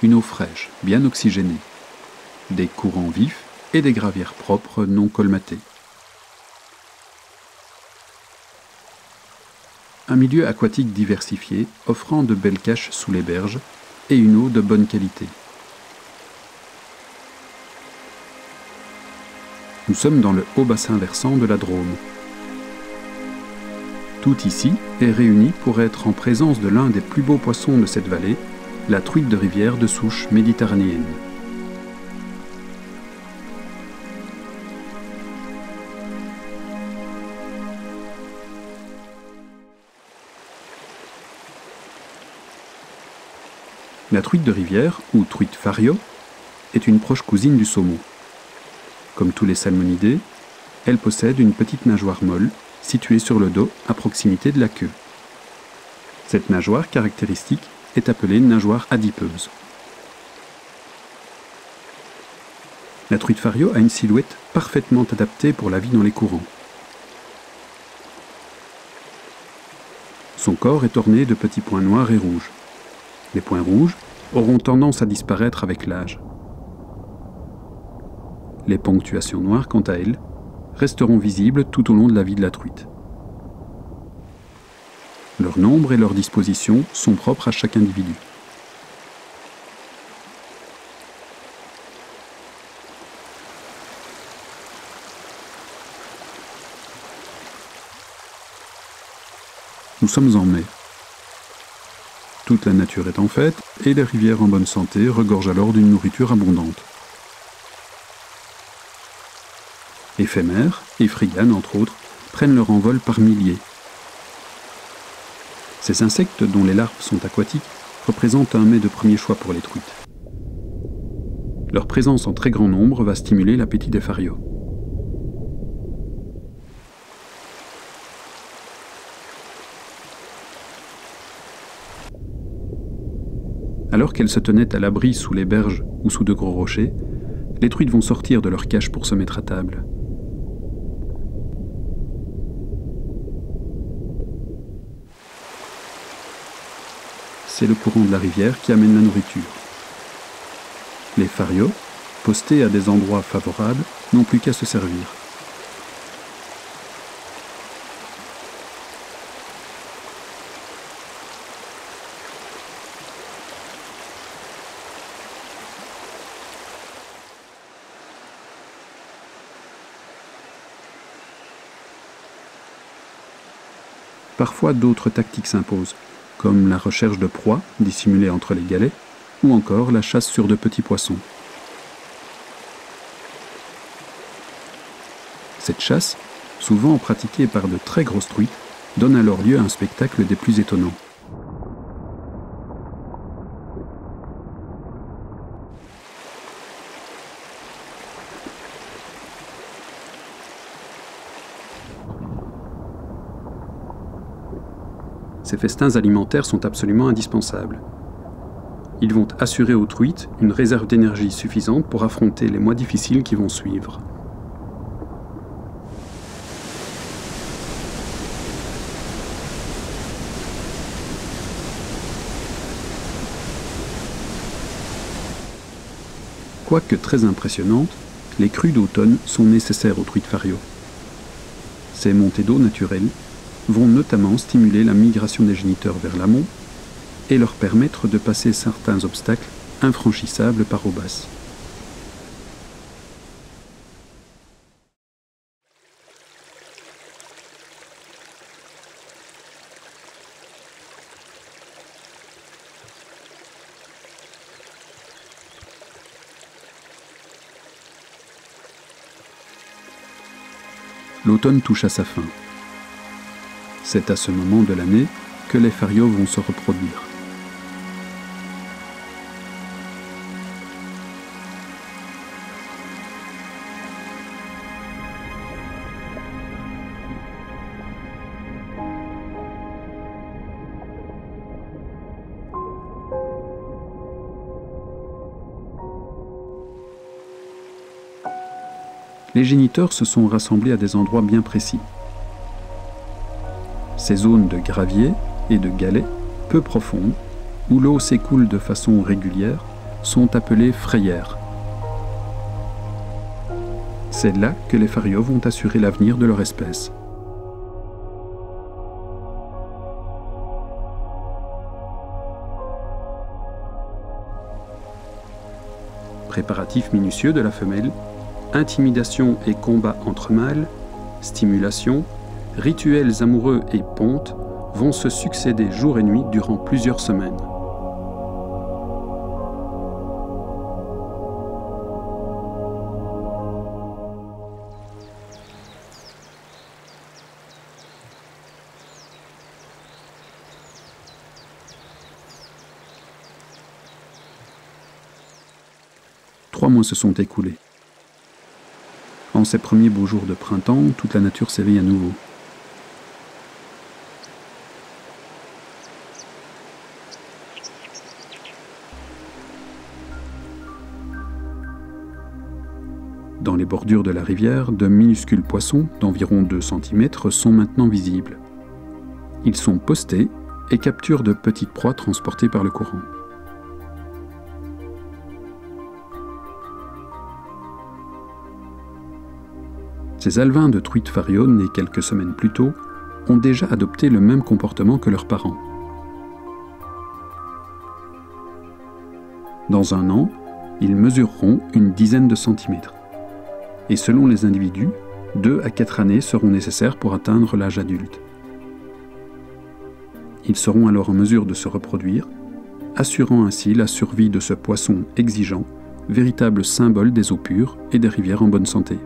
une eau fraîche, bien oxygénée, des courants vifs et des gravières propres non colmatées. Un milieu aquatique diversifié offrant de belles caches sous les berges et une eau de bonne qualité. Nous sommes dans le haut bassin versant de la Drôme. Tout ici est réuni pour être en présence de l'un des plus beaux poissons de cette vallée, la truite de rivière de souche méditerranéenne. La truite de rivière, ou truite fario, est une proche cousine du saumon. Comme tous les salmonidés, elle possède une petite nageoire molle, située sur le dos à proximité de la queue. Cette nageoire caractéristique est appelée nageoire adipeuse. La truite fario a une silhouette parfaitement adaptée pour la vie dans les courants. Son corps est orné de petits points noirs et rouges. Les points rouges auront tendance à disparaître avec l'âge. Les ponctuations noires, quant à elles, resteront visibles tout au long de la vie de la truite. Leur nombre et leur disposition sont propres à chaque individu. Nous sommes en mai. Toute la nature est en fête et les rivières en bonne santé regorgent alors d'une nourriture abondante. Éphémères et phryganes, entre autres, prennent leur envol par milliers. Ces insectes, dont les larves sont aquatiques, représentent un mets de premier choix pour les truites. Leur présence en très grand nombre va stimuler l'appétit des farios. Alors qu'elles se tenaient à l'abri sous les berges ou sous de gros rochers, les truites vont sortir de leur cache pour se mettre à table. C'est le courant de la rivière qui amène la nourriture. Les farios, postés à des endroits favorables, n'ont plus qu'à se servir. Parfois d'autres tactiques s'imposent, comme la recherche de proies dissimulées entre les galets, ou encore la chasse sur de petits poissons. Cette chasse, souvent pratiquée par de très grosses truites, donne alors lieu à un spectacle des plus étonnants. Ces festins alimentaires sont absolument indispensables. Ils vont assurer aux truites une réserve d'énergie suffisante pour affronter les mois difficiles qui vont suivre. Quoique très impressionnantes, les crues d'automne sont nécessaires aux truites fario. Ces montées d'eau naturelles vont notamment stimuler la migration des géniteurs vers l'amont et leur permettre de passer certains obstacles infranchissables par eau basse. L'automne touche à sa fin. C'est à ce moment de l'année que les farios vont se reproduire. Les géniteurs se sont rassemblés à des endroits bien précis. Ces zones de graviers et de galets peu profondes, où l'eau s'écoule de façon régulière, sont appelées frayères. C'est là que les fariots vont assurer l'avenir de leur espèce. Préparatifs minutieux de la femelle, intimidation et combat entre mâles, stimulation, rituels amoureux et pontes vont se succéder jour et nuit durant plusieurs semaines. Trois mois se sont écoulés. En ces premiers beaux jours de printemps, toute la nature s'éveille à nouveau. Dans les bordures de la rivière, de minuscules poissons d'environ 2 cm sont maintenant visibles. Ils sont postés et capturent de petites proies transportées par le courant. Ces alevins de truites fario, nés quelques semaines plus tôt, ont déjà adopté le même comportement que leurs parents. Dans un an, ils mesureront une dizaine de centimètres. Et selon les individus, 2 à 4 années seront nécessaires pour atteindre l'âge adulte. Ils seront alors en mesure de se reproduire, assurant ainsi la survie de ce poisson exigeant, véritable symbole des eaux pures et des rivières en bonne santé.